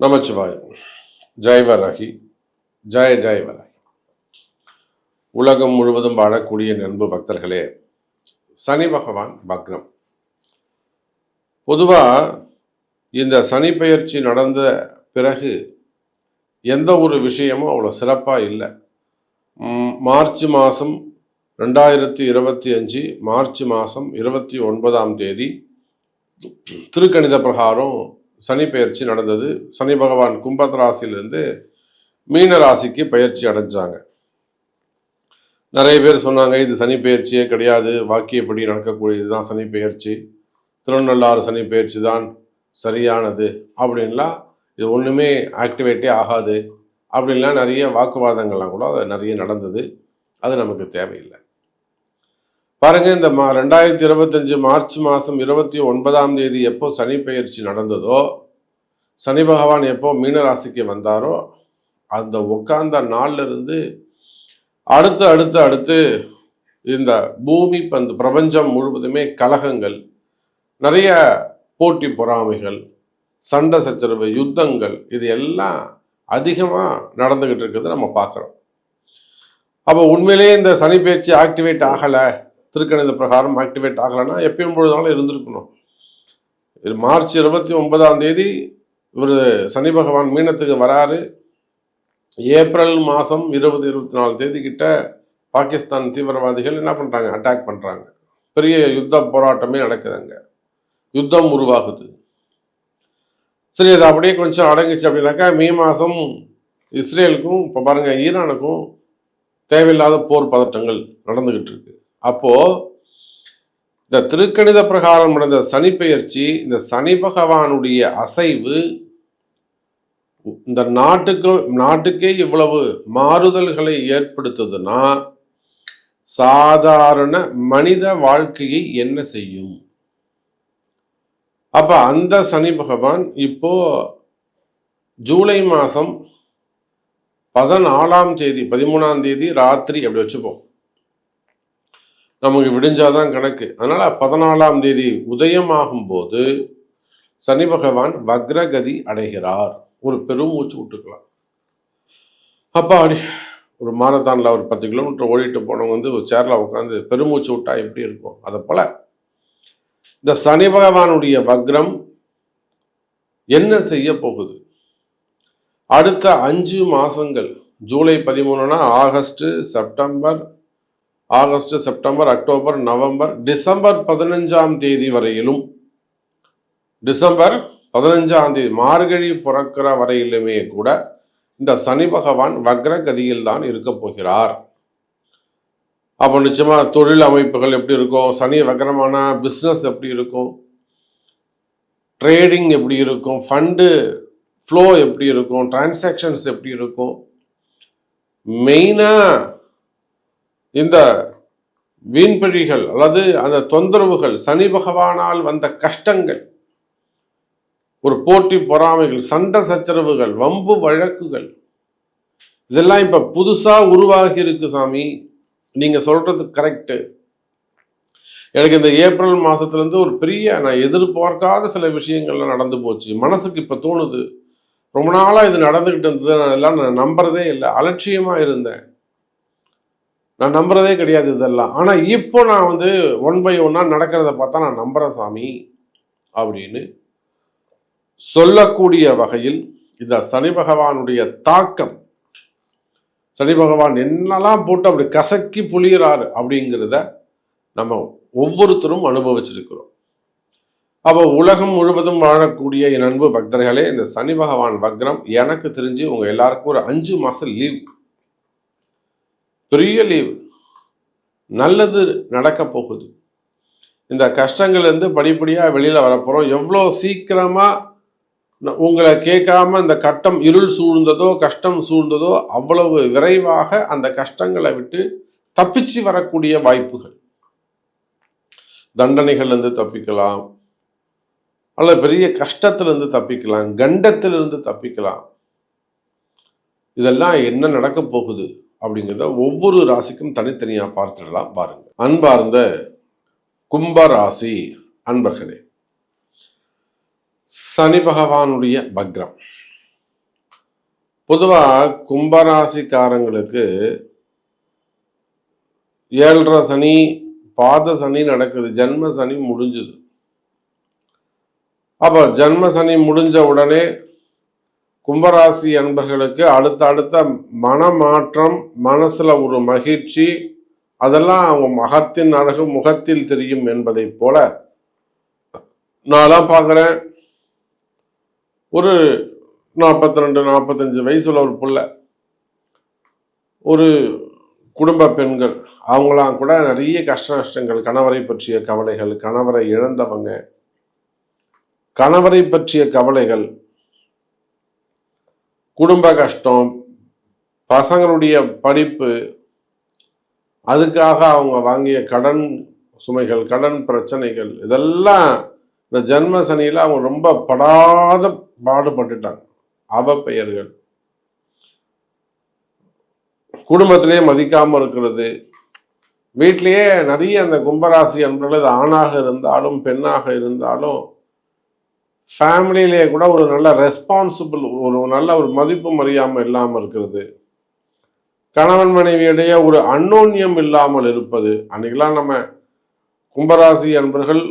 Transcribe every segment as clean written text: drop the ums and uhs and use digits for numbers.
நமச்சிவாய். ஜெயவராகி, ஜெய ஜெயவராகி. உலகம் முழுவதும் வாழக்கூடிய அன்பு பக்தர்களே, சனி பகவான் வக்ரம். பொதுவா இந்த சனி பெயர்ச்சி நடந்த பிறகு எந்த ஒரு விஷயமும் அவ்வளோ சிறப்பாக இல்லை. மார்ச் மாதம் 2025 மார்ச் மாதம் 29 திருக்கணித பிரகாரம் சனி பெயர்ச்சி நடந்தது. சனி பகவான் கும்ப ராசியிலிருந்து மீன ராசிக்கு பயிற்சி அடைஞ்சாங்க. நிறைய பேர் சொன்னாங்க இது சனி பெயர்ச்சியே கிடையாது, வாக்கியப்படி நடக்கக்கூடியது தான் சனி பெயர்ச்சி, திருநள்ளாறு சனி பெயர்ச்சி தான் சரியானது அப்படின்லாம், இது ஒன்றுமே ஆக்டிவேட்டே ஆகாது அப்படின்லாம் நிறைய வாக்குவாதங்கள்லாம் கூட நிறைய நடந்தது. அது நமக்கு தேவையில்லை. பாருங்க, இந்த 2025 மார்ச் மாதம் 29 எப்போ சனி பெயர்ச்சி நடந்ததோ, சனி பகவான் எப்போ மீனராசிக்கு வந்தாரோ, அந்த உட்கார்ந்த நாள்ல இருந்து அடுத்து இந்த பூமி பிரபஞ்சம் முழுவதுமே கலகங்கள், நிறைய போட்டி பொறாமைகள், சண்டை சச்சரவு, யுத்தங்கள், இது எல்லாம் அதிகமாக நடந்துகிட்டு இருக்கிறது நம்ம பார்க்குறோம். அப்போ உண்மையிலேயே இந்த சனி பெயர்ச்சி ஆக்டிவேட் ஆகலை, திருக்கணித பிரகாரம் ஆக்டிவேட் ஆகலைன்னா எப்பயும் பொழுதாலும் இருந்திருக்கணும். மார்ச் 29 இவர் சனி பகவான் மீனத்துக்கு வராரு. ஏப்ரல் மாதம் 20-24 கிட்ட பாகிஸ்தான் தீவிரவாதிகள் என்ன பண்ணுறாங்க, அட்டாக் பண்ணுறாங்க. பெரிய யுத்த போராட்டமே நடக்குதுங்க, யுத்தம் உருவாகுது. சரி, அது அப்படியே கொஞ்சம் அடங்குச்சு அப்படின்னாக்கா மே மாதம் இஸ்ரேலுக்கும் இப்போ பாருங்க ஈரானுக்கும் தேவையில்லாத போர் பதட்டங்கள் நடந்துகிட்டு இருக்கு. அப்போ இந்த திருக்கணித பிரகாரம் நடந்த சனி பெயர்ச்சி, இந்த சனி பகவானுடைய அசைவு இந்த நாட்டுக்கே இவ்வளவு மாறுதல்களை ஏற்படுத்துதுன்னா சாதாரண மனித வாழ்க்கையை என்ன செய்யும்? அப்ப அந்த சனி பகவான் இப்போ ஜூலை மாதம் 13 ராத்திரி அப்படி வச்சுப்போம், நமக்கு விடிஞ்சாதான் கணக்கு. அதனால 14 உதயமாகும் போது சனி பகவான் வக்ரகதி அடைகிறார். ஒரு பெருமூச்சு விட்டுக்கலாம். அப்பா ஒரு மாரத்தான்ல ஒரு 10 கிலோமீட்டர் ஓடிட்டு போனவங்க ஒரு சேர்ல உட்காந்து பெருமூச்சு விட்டா எப்படி இருக்கும், அதை போல இந்த சனி பகவானுடைய வக்ரம் என்ன செய்ய போகுது? அடுத்த 5 மாசங்கள், July 13 August, September, October, November, December 15 வரையிலும், டிசம்பர் 15 மார்கழி பிறக்கிற வரையிலுமே கூட இந்த சனி பகவான் வக்ரகதியில் தான் இருக்க போகிறார். அப்போ நிச்சயமா தொழில் அமைப்புகள் எப்படி இருக்கும், சனி வக்ரமான பிஸ்னஸ் எப்படி இருக்கும், ட்ரேடிங் எப்படி இருக்கும், ஃபண்டு ஃப்ளோ எப்படி இருக்கும், டிரான்சாக்ஷன்ஸ் எப்படி இருக்கும், மெயினா இந்த வீண்பழிகள் அல்லது அந்த தொந்தரவுகள், சனி பகவானால் வந்த கஷ்டங்கள், ஒரு போட்டி பொறாமைகள், சண்டை சச்சரவுகள், வம்பு வழக்குகள், இதெல்லாம் இப்ப புதுசா உருவாகி இருக்கு. சாமி, நீங்க சொல்றது கரெக்டு. எனக்கு இந்த ஏப்ரல் மாசத்துல இருந்து ஒரு பெரிய நான் எதிர்பார்க்காத சில விஷயங்கள்லாம் நடந்து போச்சு. மனசுக்கு இப்ப தோணுது, ரொம்ப நாளா இது நடந்துகிட்டு இருந்தது, நான் நம்புறதே இல்லை, அலட்சியமா இருந்தேன், நான் நம்புறதே கிடையாது இதெல்லாம். ஆனா இப்போ நான் ஒன் பை ஒன்னா நடக்கிறத பார்த்தா நான் நம்புறேன் சாமி அப்படின்னு சொல்லக்கூடிய வகையில் இந்த சனி பகவானுடைய தாக்கம், சனி பகவான் என்னெல்லாம் போட்டு அப்படி கசக்கி புளியறாரு அப்படிங்கிறத நம்ம ஒவ்வொருத்தரும் அனுபவிச்சிருக்கிறோம். அப்போ உலகம் முழுவதும் வாழக்கூடிய என் அன்பு பக்தர்களே, இந்த சனி பகவான் வக்ரம் எனக்கு தெரிஞ்சு உங்க எல்லாருக்கும் ஒரு 5 மாசம் லீவ், பெரிய லீவ், நல்லது நடக்க போகுது. இந்த கஷ்டங்கள்ல இருந்து படிப்படியா வெளியில வரப்போறோம். எவ்வளோ சீக்கிரமா உங்களை கேட்காம இந்த இருள் சூழ்ந்ததோ, கஷ்டம் சூழ்ந்ததோ, அவ்வளவு விரைவாக அந்த கஷ்டங்களை விட்டு தப்பிச்சு வரக்கூடிய வாய்ப்புகள், தண்டனைகள்ல இருந்து தப்பிக்கலாம், அல்லது பெரிய கஷ்டத்திலிருந்து தப்பிக்கலாம், கண்டத்திலிருந்து தப்பிக்கலாம். இதெல்லாம் என்ன நடக்க போகுது அப்படிங்கிறத ஒவ்வொரு ராசிக்கும் தனித்தனியா பார்த்துடலாம். பாருங்க. அன்பார்ந்த கும்பராசி அன்பர்களே, சனி பகவானுடைய வக்ரம் பொதுவா கும்பராசிக்காரங்களுக்கு 7.5 சனி, பாத சனி நடக்குது. ஜென்ம சனி முடிஞ்சுது. அப்போ ஜென்ம சனி முடிஞ்ச உடனே கும்பராசி அன்பர்களுக்கு அடுத்த மனமாற்றம், மனசுல ஒரு மகிழ்ச்சி, அதெல்லாம் அவங்க மகத்தின் அழகு முகத்தில் தெரியும் என்பதை போல நான் பார்க்குறேன். ஒரு 42-45 வயசுல ஒரு புள்ள, ஒரு குடும்ப பெண்கள், அவங்களாம் கூட நிறைய கஷ்டங்கள், கணவரை பற்றிய கவலைகள், கணவரை இழந்தவங்க, கணவரை பற்றிய கவலைகள், குடும்ப கஷ்டம், பசங்களுடைய படிப்பு, அதுக்காக அவங்க வாங்கிய கடன் சுமைகள், கடன் பிரச்சனைகள், இதெல்லாம் இந்த ஜென்ம சனியில அவங்க ரொம்ப படாத பாடுபட்டுட்டாங்க. அவப்பெயர்கள், குடும்பத்திலேயே மதிக்காம இருக்கிறது, வீட்டிலேயே நிறைய அந்த கும்பராசி என்பது ஆணாக இருந்தாலும் பெண்ணாக இருந்தாலும் ஃபேமிலியிலேயே கூட ஒரு நல்ல ரெஸ்பான்சிபிள், ஒரு நல்ல ஒரு மதிப்பு மரியாதை இல்லாமல் இருக்கிறது, கணவன் மனைவியிடையே ஒரு அன்னோன்யம் இல்லாமல் இருப்பது. அன்னைக்கெல்லாம் நம்ம கும்பராசி அன்பர்கள்,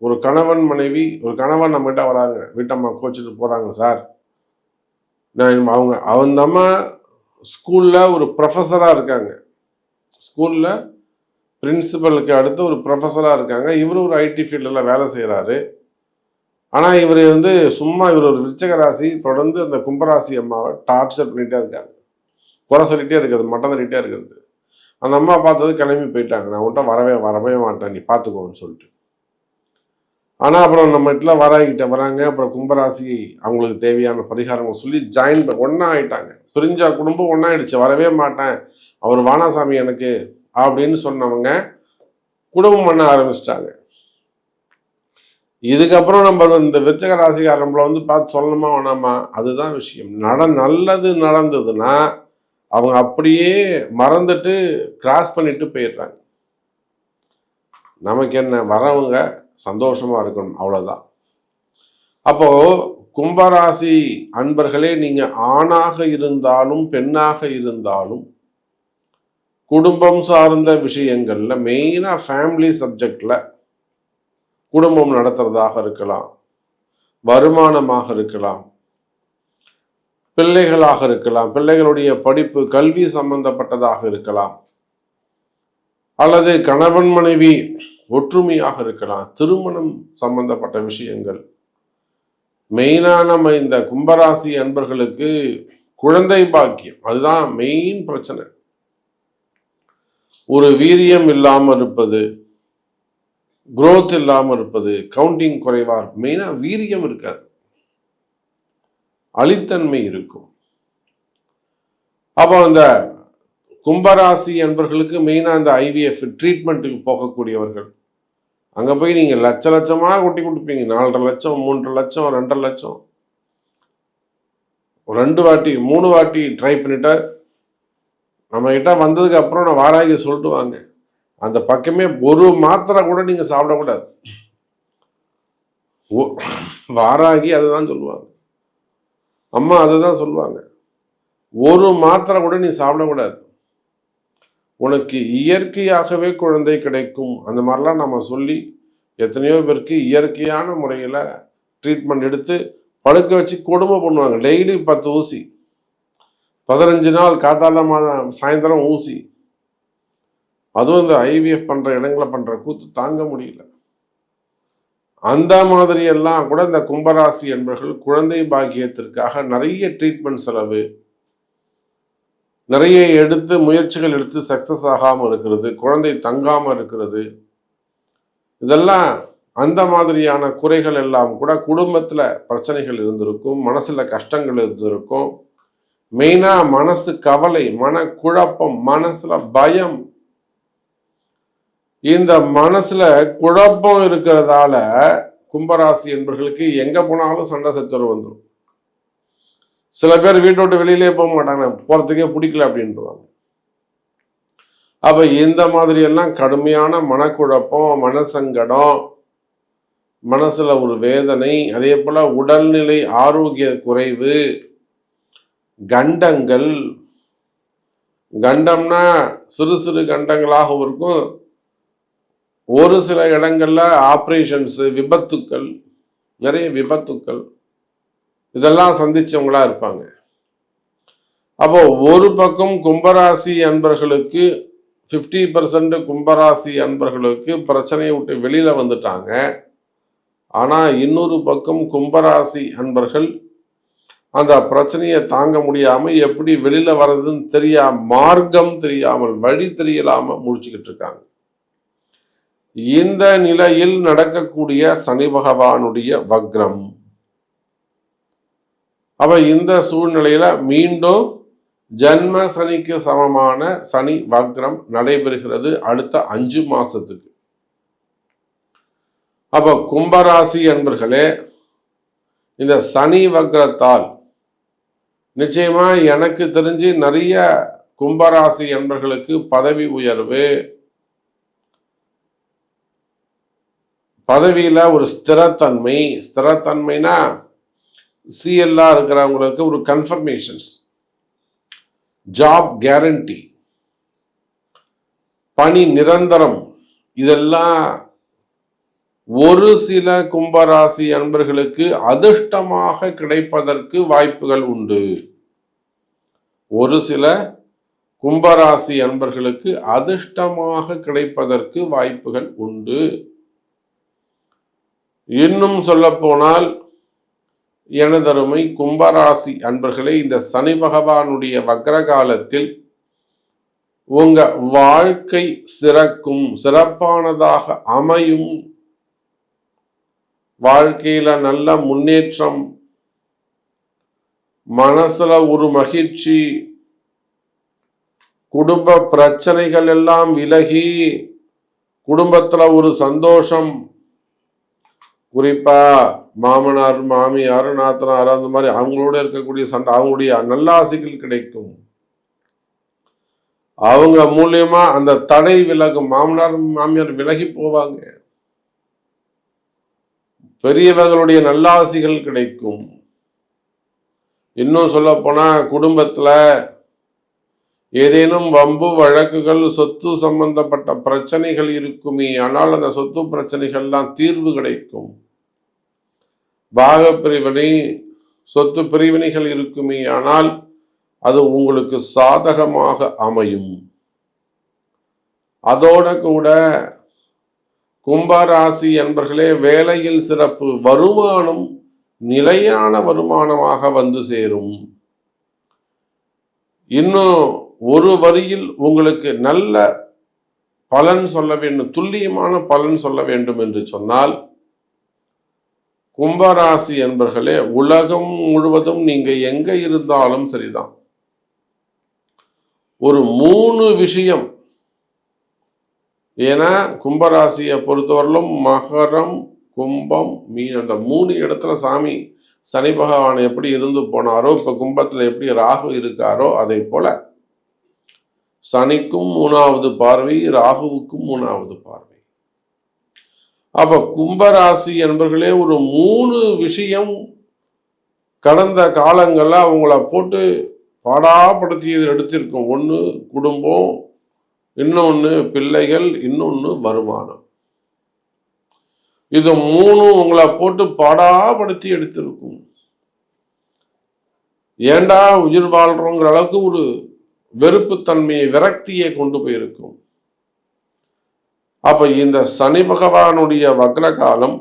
ஒரு கணவன் மனைவி, ஒரு கணவன் நம்மகிட்ட வராங்க, வீட்டம்மா கோச்சிட்டு போறாங்க சார், அவங்க அம்மா ஸ்கூல்ல ஒரு ப்ரொஃபஸரா இருக்காங்க, ஸ்கூல்ல பிரின்சிபலுக்கு அடுத்து ஒரு ப்ரொஃபஸரா இருக்காங்க, இவர் ஒரு ஐடி ஃபீல்டில் வேலை செய்கிறாரு. ஆனால் இவர் சும்மா இவர் ஒரு விருச்சிக ராசி, தொடர்ந்து அந்த கும்பராசி அம்மாவை டார்ச்சர் பண்ணிகிட்டே இருக்காங்க, குறை சொல்லிகிட்டே இருக்கிறது, மட்டம் தள்ளிகிட்டே இருக்கிறது. அந்த அம்மா பார்த்தது கிளம்பி போயிட்டாங்க, நான் உன்ட்ட வரவே மாட்டேன், நீ பார்த்துக்கோன்னு சொல்லிட்டு. ஆனால் அப்புறம் நம்ம வீட்டில் வராங்கிட்ட வராங்க. அப்புறம் கும்பராசி அவங்களுக்கு தேவையான பரிகாரங்கள் சொல்லி ஒன்றா ஆயிட்டாங்க. பிரிஞ்சா குடும்பம் ஒன்றாயிடுச்சு. வரவே மாட்டேன், அவர் வானாசாமி எனக்கு அப்படின்னு சொன்னவங்க குடும்பம் பண்ண ஆரம்பிச்சிட்டாங்க. இதுக்கப்புறம் நம்ம இந்த விருச்சிக ராசிக்காரங்களை பார்த்து சொல்லணுமா வேணாமா, அதுதான் விஷயம். நல்லது நடந்ததுன்னா அவங்க அப்படியே மறந்துட்டு கிராஸ் பண்ணிட்டு போயிடுறாங்க. நமக்கு என்ன, வரவங்க சந்தோஷமா இருக்கணும், அவ்வளவுதான். அப்போ கும்பராசி அன்பர்களே, நீங்க ஆணாக இருந்தாலும் பெண்ணாக இருந்தாலும் குடும்பம் சார்ந்த விஷயங்கள்ல, மெயினா ஃபேமிலி சப்ஜெக்ட்ல, குடும்பம் நடத்துறதாக இருக்கலாம், வருமானமாக இருக்கலாம், பிள்ளைகளாக இருக்கலாம், பிள்ளைகளுடைய படிப்பு கல்வி சம்பந்தப்பட்டதாக இருக்கலாம், அல்லது கணவன் மனைவி ஒற்றுமையாக இருக்கலாம், திருமணம் சம்பந்தப்பட்ட விஷயங்கள். மெயினா நம்ம இந்த கும்பராசி அன்பர்களுக்கு குழந்தை பாக்கியம், அதுதான் மெயின் பிரச்சனை. ஒரு வீரியம் இல்லாமல் இருப்பது, குரோத் இல்லாமல் இருப்பது, கவுண்டிங் குறைவா இருக்கும். மெயினா வீரியம் இருக்காது, அழித்தன்மை இருக்கும். அப்போ அந்த கும்பராசி என்பவர்களுக்கு மெயினா இந்த ஐவிஎஃப் ட்ரீட்மெண்ட்டுக்கு போகக்கூடியவர்கள், அங்க போய் நீங்க லட்சமா கொட்டி கொடுப்பீங்க. 4.5 லட்சம், 3 லட்சம், 2.5 லட்சம், 2 வாட்டி 3 வாட்டி ட்ரை பண்ணிட்ட நம்ம கிட்ட வந்ததுக்கு அப்புறம் நான் வாராகி சொல்லிட்டு வாங்க, அந்த பக்கமே ஒரு மாத்திரை கூட நீங்க சாப்பிடக்கூடாது. வாராகி அதுதான் சொல்லுவாங்க, அம்மா அதுதான் சொல்லுவாங்க, ஒரு மாத்திரை கூட நீ சாப்பிடக்கூடாது, உனக்கு இயற்கையாகவே குழந்தை கிடைக்கும். அந்த மாதிரிலாம் நம்ம சொல்லி எத்தனையோ பேருக்கு இயற்கையான முறையில் ட்ரீட்மெண்ட் எடுத்து படுக்க வச்சு கொடுமை பண்ணுவாங்க. டெய்லி 10 ஊசி, 15 நாள் காத்தால சாயந்தரம் ஊசி. அதுவும் இந்த ஐவிஎஃப் பண்ற இடங்களை பண்ற கூத்து தாங்க முடியல. அந்த மாதிரி எல்லாம் கூட இந்த கும்பராசி என்பவர்கள் குழந்தை பாக்கியத்திற்காக நிறைய ட்ரீட்மெண்ட் செலவு, நிறைய முயற்சிகள் எடுத்து சக்சஸ் ஆகாம இருக்கிறது, குழந்தை தங்காம இருக்கிறது, இதெல்லாம் அந்த மாதிரியான குறைகள் எல்லாம் கூட குடும்பத்துல பிரச்சனைகள் இருந்திருக்கும், மனசுல கஷ்டங்கள் இருந்திருக்கும். மெயினா மனசு கவலை, மன குழப்பம், மனசுல பயம். இந்த மனசுல குழப்பம் இருக்கிறதால கும்பராசி என்பவர்களுக்கு எங்க போனாலும் சண்டை சச்சரவு வந்துடும். சில பேர் வீட்டை விட்டு வெளியிலே போக மாட்டாங்க, போறதுக்கே பிடிக்கல அப்படின்றாங்க. அப்ப இந்த மாதிரி எல்லாம் கடுமையான மனக்குழப்பம், மனசங்கடம், மனசுல ஒரு வேதனை, அதே போல உடல்நிலை ஆரோக்கிய குறைவு, கண்டங்கள், கண்டம்னா சிறு சிறு கண்டங்களாக இருக்கும். ஒரு சில இடங்கள்ல ஆப்ரேஷன்ஸ், விபத்துக்கள், நிறைய விபத்துக்கள் இதெல்லாம் சந்திச்சவங்களா இருப்பாங்க. அப்போ ஒரு பக்கம் கும்பராசி அன்பர்களுக்கு 50% கும்பராசி அன்பர்களுக்கு பிரச்சனையை விட்டு வெளியில வந்துட்டாங்க. ஆனா இன்னொரு பக்கம் கும்பராசி அன்பர்கள் அந்த பிரச்சனையை தாங்க முடியாம எப்படி வெளியில வர்றதுன்னு மார்க்கம் தெரியாமல், வழி தெரியலாம முடிச்சுக்கிட்டு இருக்காங்க. இந்த நிலையில் நடக்கக்கூடிய சனி பகவானுடைய வக்ரம். அப்ப இந்த சூழ்நிலையில மீண்டும் ஜன்ம சனிக்கு சமமான சனி வக்ரம் நடைபெறுகிறது அடுத்த 5 மாசத்துக்கு. அப்ப கும்பராசி என்பர்களே, இந்த சனி வக்ரத்தால் நிச்சயமா எனக்கு தெரிஞ்சு நிறைய கும்பராசி என்பர்களுக்கு பதவி உயர்வு, பதவியில ஒரு ஸ்திரத்தன்மைனா சிஎல்லா இருக்கிறவங்களுக்கு ஒரு கன்ஃபர்மேஷன்ஸ், ஜாப் கேரண்டி, பணி நிரந்தரம், இதெல்லாம் ஒரு சில கும்பராசி அன்பர்களுக்கு அதிர்ஷ்டமாக கிடைப்பதற்கு வாய்ப்புகள் உண்டு. ஒரு சில கும்பராசி அன்பர்களுக்கு அதிர்ஷ்டமாக கிடைப்பதற்கு வாய்ப்புகள் உண்டு. இன்னும் சொல்ல போனால் எனதருமை கும்பராசி அன்பர்களே, இந்த சனி பகவானுடைய வக்ர காலத்தில் உங்க வாழ்க்கை சிறப்பானதாக அமையும். வாழ்க்கையில நல்ல முன்னேற்றம், மனசுல ஒரு மகிழ்ச்சி, குடும்ப பிரச்சனைகள் எல்லாம் விலகி குடும்பத்துல ஒரு சந்தோஷம், குறிப்பா மாமனார் மாமியார் நாத்தனார் அந்த மாதிரி அவங்களோட இருக்கக்கூடிய சண்டை, அவங்களுடைய நல்லாசிகள் கிடைக்கும். அவங்க மூலியமா அந்த தடை விலகும். மாமனார் மாமியார் விலகி போவாங்க. பெரியவர்களுடைய நல்லாசிகள் கிடைக்கும். இன்னும் சொல்ல போனா குடும்பத்துல ஏதேனும் வம்பு வழக்குகள், சொத்து சம்பந்தப்பட்ட பிரச்சனைகள் இருக்குமே, ஆனால் அந்த சொத்து பிரச்சனைகள்லாம் தீர்வு கிடைக்கும். பாக பிரிவினை, சொத்து பிரிவினைகள் இருக்குமே, ஆனால் அது உங்களுக்கு சாதகமாக அமையும். அதோட கூட கும்பராசி என்பர்களே, வேலையில் சிறப்பு, வருமானம் நிலையான வருமானமாக வந்து சேரும். இன்னும் ஒரு வரியில் உங்களுக்கு நல்ல பலன் சொல்ல வேண்டும், துல்லியமான பலன் சொல்ல வேண்டும் என்று சொன்னால், கும்பராசி என்பர்களே, உலகம் முழுவதும் நீங்க எங்க இருந்தாலும் சரிதான், ஒரு 3 விஷயம். ஏன்னா கும்பராசியை பொறுத்தவரையிலும் மகரம், கும்பம், மீன், அந்த 3 இடத்துல சாமி சனி பகவான் எப்படி இருந்து போனாரோ, இப்ப கும்பத்துல எப்படி ராகு இருக்காரோ, அதை போல சனிக்கும் 3வது பார்வை, ராகுவுக்கும் 3வது பார்வை. அப்ப கும்பராசி என்பர்களே, ஒரு 3 விஷயம் கடந்த காலங்கள்ல அவங்கள போட்டு பாடாப்படுத்தி எடுத்திருக்கும். ஒன்று குடும்பம், இன்னொன்று பிள்ளைகள், இன்னொன்று வருமானம். இது 3 உங்களை போட்டு பாடாப்படுத்தி எடுத்திருக்கும். ஏண்டா உயிர் வாழ்றோங்கிற அளவுக்கு ஒரு வெறுப்புத்தன்மையை, விரக்தியை கொண்டு போயிருக்கும். அப்ப இந்த சனி பகவானுடைய வக்ர காலம்,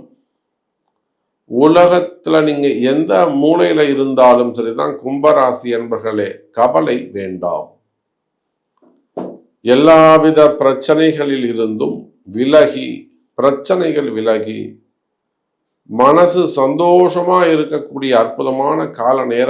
உலகத்துல நீங்க எந்த மூலையில இருந்தாலும் சரிதான் கும்பராசி என்பர்களே, கவலை வேண்டாம். எல்லாவித பிரச்சனைகளில் இருந்தும் விலகி, பிரச்சனைகள் விலகி, மனசு சந்தோஷமா இருக்கக்கூடிய அற்புதமான கால நேரம்